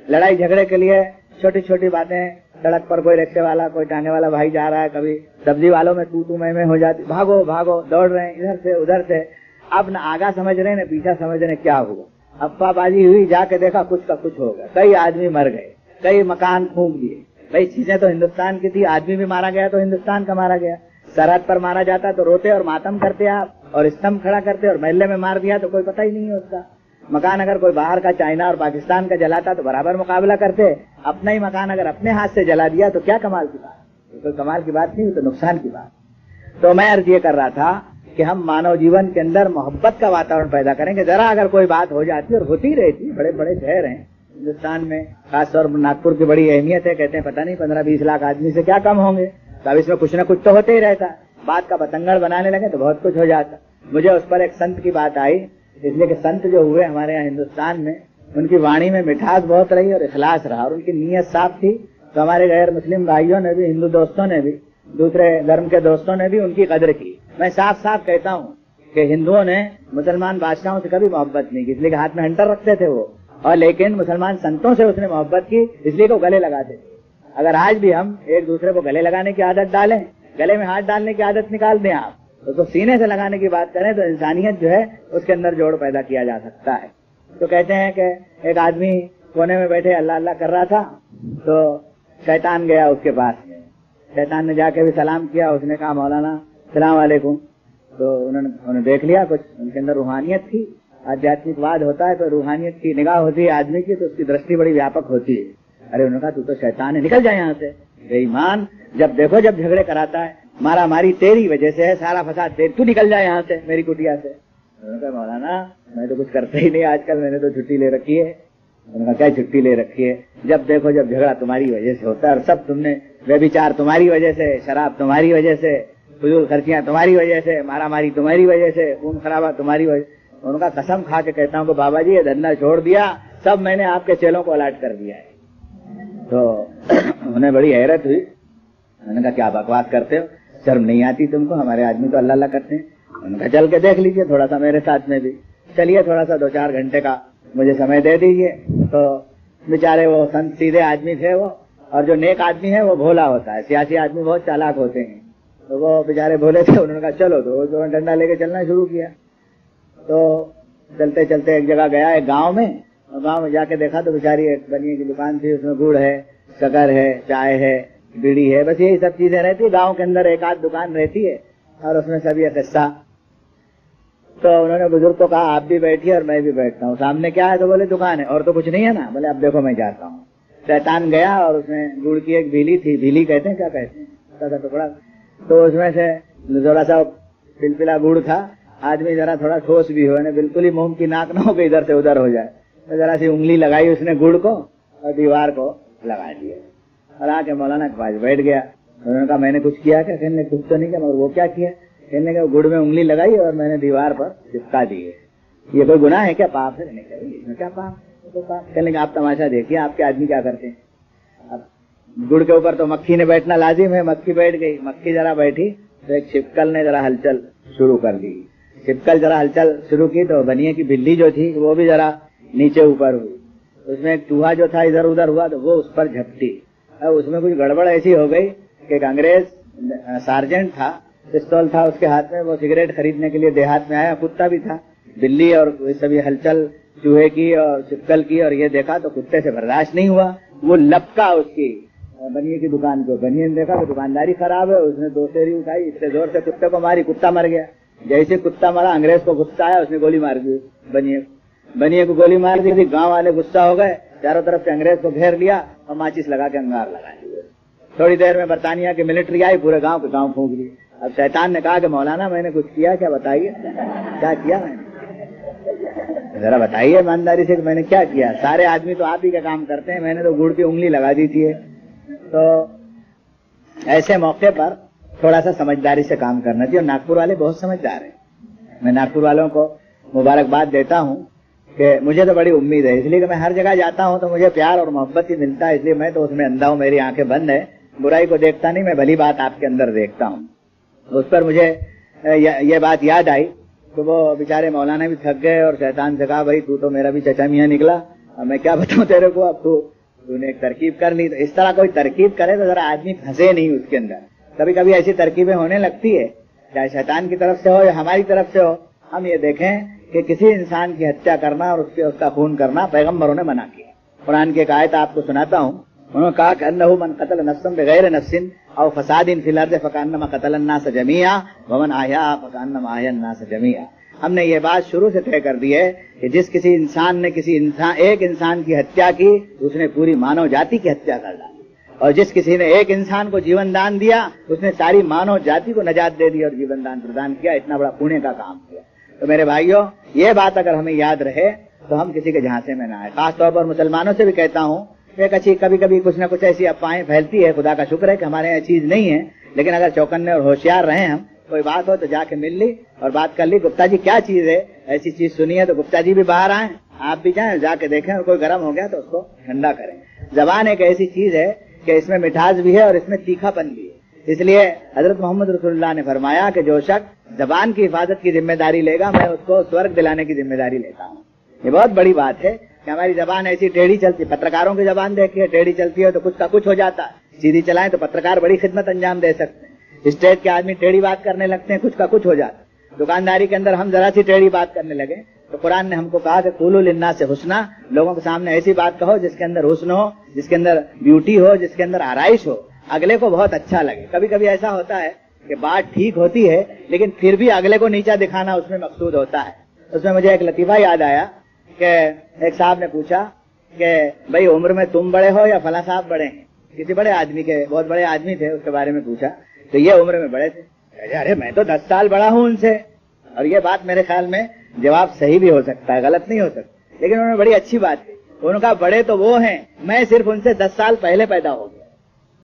लड़ाई झगड़े के लिए छोटी छोटी बातें, सड़क पर कोई रिक्शे वाला कोई टांगे वाला भाई जा रहा है, कभी सब्जी वालों में तू मैं हो जाती, भागो भागो दौड़ रहे हैं इधर से उधर से। अब न आगा समझ रहे न पीछा समझ रहे क्या हुआ, अफ्वाहबाजी हुई, जाके देखा कुछ का कुछ हो गया, कई आदमी मर गए, कई मकान फूंक दिए। भाई चीजें तो हिंदुस्तान की थी, आदमी भी मारा गया तो हिंदुस्तान का मारा गया। सरहद पर मारा जाता तो रोते और मातम करते आप, और स्तंभ खड़ा करते, और महल्ले में मार दिया तो कोई पता ही नहीं है उसका। मकान अगर कोई बाहर का चाइना और पाकिस्तान का जलाता तो बराबर मुकाबला करते, अपना ही मकान अगर अपने हाथ से जला दिया तो क्या कमाल की बात, कोई कमाल की बात नहीं, तो नुकसान की बात। तो मैं अर्ज ये कर रहा था कि हम मानव जीवन के अंदर मोहब्बत का वातावरण पैदा करेंगे। जरा अगर कोई बात हो जाती और होती रहती, बड़े बड़े शहर हैं हिंदुस्तान में, खासतौर पर नागपुर की बड़ी अहमियत है, कहते हैं पता नहीं 15-20 लाख आदमी से क्या कम होंगे, तो अब इसमें कुछ न कुछ तो होते ही रहता। बात का बतंगड़ बनाने लगे तो बहुत कुछ हो जाता। मुझे उस पर एक संत की बात आई, इसलिए कि संत जो हुए हमारे यहाँ हिंदुस्तान में, उनकी वाणी में मिठास बहुत रही और इखलास रहा, और उनकी नीयत साफ थी। तो हमारे गैर मुस्लिम भाइयों ने भी, हिंदू दोस्तों ने भी, दूसरे धर्म के दोस्तों ने भी उनकी कदर की। मैं साफ साफ कहता हूँ कि हिंदुओं ने मुसलमान बादशाहों से कभी मोहब्बत नहीं की, इसलिए कि हाथ में हंटर रखते थे वो, और लेकिन मुसलमान संतों से उसने मोहब्बत की, इसलिए वो गले लगाते थे। अगर आज भी हम एक दूसरे को गले लगाने की आदत डालें, गले में हाथ डालने की आदत निकाल दें आप, तो सीने से लगाने की बात करें तो इंसानियत जो है उसके अंदर जोड़ पैदा किया जा सकता है। तो कहते हैं कि एक आदमी कोने में बैठे अल्लाह अल्लाह कर रहा था, तो शैतान गया उसके पास। शैतान ने जाके भी सलाम किया, उसने कहा मौलाना सलाम वालेकुम। तो उन्होंने देख लिया कुछ उनके अंदर रूहानियत थी, आध्यात्मिकवाद होता है तो रूहानियत की निगाह होती है आदमी की, तो उसकी दृष्टि बड़ी व्यापक होती है। अरे उन्होंने कहा तू तो शैतान है, निकल जाए यहाँ से। बेईमान, जब देखो जब झगड़े कराता है, मारा मारी तेरी वजह से है, सारा फसाद तेरी, तू निकल जाए यहाँ से मेरी कुटिया से। उन्होंने कहा मौलाना मैं तो कुछ करता ही नहीं आजकल, मैंने तो छुट्टी ले रखी है। उन्होंने कहा क्या छुट्टी ले रखी है, जब देखो जब झगड़ा तुम्हारी वजह से होता है, और सब तुमने, व्यभिचार तुम्हारी वजह से, शराब तुम्हारी वजह से, फजूल खर्चियां तुम्हारी वजह से, मारा मारी तुम्हारी वजह से, खून खराबा तुम्हारी वजह। उनका कसम खा के कहता हूँ कि बाबा जी ये धंधा छोड़ दिया, सब मैंने आपके चेलों को अलाट कर दिया है। तो उन्हें बड़ी हैरत हुई। उन्होंने कहा क्या बकवास करते हो, शर्म नहीं आती तुमको, हमारे आदमी तो अल्लाह अल्लाह करते हैं। उन्होंने कहा चल के देख लीजिए थोड़ा सा मेरे साथ में भी, चलिए थोड़ा सा 2-4 घंटे का मुझे समय दे दीजिए। तो बेचारे वो संत सीधे आदमी थे वो, और जो नेक आदमी है वो भोला होता है, सियासी आदमी बहुत चालाक होते हैं, तो वो बेचारे भोले थे। उन्होंने कहा चलो, तो डंडा लेके चलना शुरू किया। तो चलते चलते एक जगह गया, एक गाँव में, और गाँव में जाके देखा तो बेचारी एक बनिए की दुकान थी, उसमें गुड़ है, शक्कर है, चाय है, बीड़ी है, बस यही सब चीजें रहती है। गांव के अंदर एक आध दुकान रहती है और उसमें सब ये किस्सा। तो उन्होंने बुजुर्ग को कहा आप भी बैठिए और मैं भी बैठता हूँ। सामने क्या है, तो बोले दुकान है, और तो कुछ नहीं है ना। बोले अब देखो मैं जाता हूँ। शैतान गया और उसमें गुड़ की एक भीली थी, भीली कहते हैं, क्या कहते हैं, छोटा सा टुकड़ा, तो उसमें से थोड़ा सा पिलपिला गुड़ था। आदमी जरा थोड़ा ठोस भी हो, बिल्कुल ही मुंह की नाक ना हो कि इधर से उधर हो जाए, तो जरा सी उंगली लगाई उसने गुड़ को और दीवार को लगा दिया, और आके मौलाना के पास बैठ गया। उन्होंने कहा मैंने कुछ किया क्या? कहने कुछ तो नहीं किया, मगर वो क्या किया? कहने का गुड़ में उंगली लगाई और मैंने दीवार पर चिपका दी है। ये कोई गुनाह है क्या, पाप है? इसमें क्या पाप? तो पाप। कहने का आप तमाशा देखिए आपके आदमी क्या करते हैं। अब गुड़ के ऊपर तो मक्खी ने बैठना लाजिम है, मक्खी बैठ गई। मक्खी जरा बैठी तो एक छिपकल ने जरा हलचल शुरू कर दी। छिपकल जरा हलचल शुरू की तो बनिए की बिल्ली जो थी वो भी जरा नीचे ऊपर हुई। उसमें एक चूहा जो था इधर उधर हुआ तो वो उस पर झपटी। अब उसमें कुछ गड़बड़ ऐसी हो गई कि एक अंग्रेज सार्जेंट था, पिस्तौल था उसके हाथ में, वो सिगरेट खरीदने के लिए देहात में आया। कुत्ता भी था, बिल्ली और सभी हलचल चूहे की और छिपकल की, और ये देखा तो कुत्ते से बर्दाश्त नहीं हुआ। वो लपका उसकी बनिए की दुकान को। बनिए ने देखा कि दुकानदारी खराब है, उसने 2 सेरी उठाई, इतने जोर से कुत्ते को मारी, कुत्ता मर गया। जैसे कुत्ता मरा अंग्रेज को गुस्सा आया, उसने गोली मार दी बनिए को गोली मार दी। गांव वाले गुस्सा हो गए, चारों तरफ से अंग्रेज को घेर लिया और माचिस लगा के अंगार लगाया। थोड़ी देर में बरतानिया की मिलिट्री आई, पूरे गांव के गांव फूंक दिए। अब शैतान ने कहा कि मौलाना मैंने कुछ किया क्या, बताइए क्या किया मैंने, जरा बताइए ईमानदारी से कि मैंने क्या किया। सारे आदमी तो आप ही का काम करते हैं, मैंने तो गुड़ की उंगली लगा दी थी। तो ऐसे मौके पर थोड़ा सा समझदारी से काम करना चाहिए, और नागपुर वाले बहुत समझदार हैं। मैं नागपुर वालों को मुबारकबाद देता हूँ कि मुझे तो बड़ी उम्मीद है, इसलिए कि मैं हर जगह जाता हूँ तो मुझे प्यार और मोहब्बत ही मिलता है, इसलिए मैं तो उसमें अंधा हूँ, मेरी आंखें बंद है, बुराई को देखता नहीं, मैं भली बात आपके अंदर देखता हूँ। उस पर मुझे ये बात याद आई तो वो बेचारे मौलाना भी थक गए और शैतान से कहा भाई तू तो मेरा भी चचा मियाँ निकला, अब मैं क्या बताऊँ तेरे को, अब तू तूने एक तरकीब कर ली। तो इस तरह कोई तरकीब करे तो जरा आदमी फंसे नहीं उसके अंदर। कभी कभी ऐसी तरकीबें होने लगती है, चाहे शैतान की तरफ से हो या हमारी तरफ से हो। हम ये देखें कि किसी इंसान की हत्या करना और उसका खून करना पैगम्बरों ने मना किया। कुरान की एक आयत आपको सुनाता हूँ। उन्होंने कहा कि अन्नहु मन कतल नफ्सन बिगैर नफ्सिन औ फसादिन फिल अर्ज़ फकअन्नमा कतल अन्नास जमीआ व मन अहया फकअन्नमा अहया अन्नास जमीआ। हमने ये बात शुरू से तय कर दी है कि जिस किसी इंसान ने एक इंसान की हत्या की, उसने पूरी मानव जाति की हत्या कर डाली, और जिस किसी ने एक इंसान को जीवन दान दिया, उसने सारी मानव जाति को नजात दे दी और जीवन दान प्रदान किया। इतना बड़ा पुण्य का काम किया। तो मेरे भाइयों, ये बात अगर हमें याद रहे तो हम किसी के झांसे में ना आए। खास तौर पर मुसलमानों से भी कहता हूँ, एक अच्छी कभी कभी कुछ न कुछ ऐसी अफवाहें फैलती है। खुदा का शुक्र है कि हमारे यहाँ चीज नहीं है, लेकिन अगर चौकन्ने और होशियार रहे हम, कोई बात हो तो जाके मिल ली और बात कर ली, गुप्ता जी क्या चीज है, ऐसी चीज सुनी है, तो गुप्ता जी भी बाहर आए, आप भी जाएं, जाके देखें, और कोई गर्म हो गया तो उसको ठंडा करें। जबान एक ऐसी चीज है कि इसमें मिठास भी है और इसमें तीखापन भी है। इसलिए हजरत मोहम्मद रसूलुल्लाह ने फरमाया कि जो शख्स जबान की हिफाजत की जिम्मेदारी लेगा, मैं उसको स्वर्ग दिलाने की जिम्मेदारी लेता हूँ। ये बहुत बड़ी बात है कि हमारी जबान ऐसी टेढ़ी चलती। पत्रकारों की जबान देखिए, टेढ़ी चलती है तो कुछ का कुछ हो जाता है। सीधी चलाएं तो पत्रकार बड़ी खिदमत अंजाम दे सकते हैं। स्टेट के आदमी टेढ़ी बात करने लगते हैं, कुछ का कुछ हो जाता है। दुकानदारी के अंदर हम जरा सी टेढ़ी बात करने लगे तो कुरान ने हमको कहा कि कुलू लिन्नास से हुस्ना, लोगों के सामने ऐसी बात कहो जिसके अंदर हुस्न हो, जिसके अंदर ब्यूटी हो, जिसके अंदर आराइश हो, अगले को बहुत अच्छा लगे। कभी कभी ऐसा होता है कि बात ठीक होती है लेकिन फिर भी अगले को नीचा दिखाना उसमें मकसूद होता है। उसमें मुझे एक लतीफा याद आया कि एक साहब ने पूछा कि भाई उम्र में तुम बड़े हो या फला साहब बड़े हैं। किसी बड़े आदमी के, बहुत बड़े आदमी थे, उसके बारे में पूछा तो ये उम्र में बड़े थे। अरे मैं तो 10 साल बड़ा हूं उनसे। और ये बात मेरे ख्याल में जवाब सही भी हो सकता है, गलत नहीं हो सकता, लेकिन उन्होंने बड़ी अच्छी बात की। उनका बड़े तो वो हैं, मैं सिर्फ उनसे 10 साल पहले पैदा हो गया।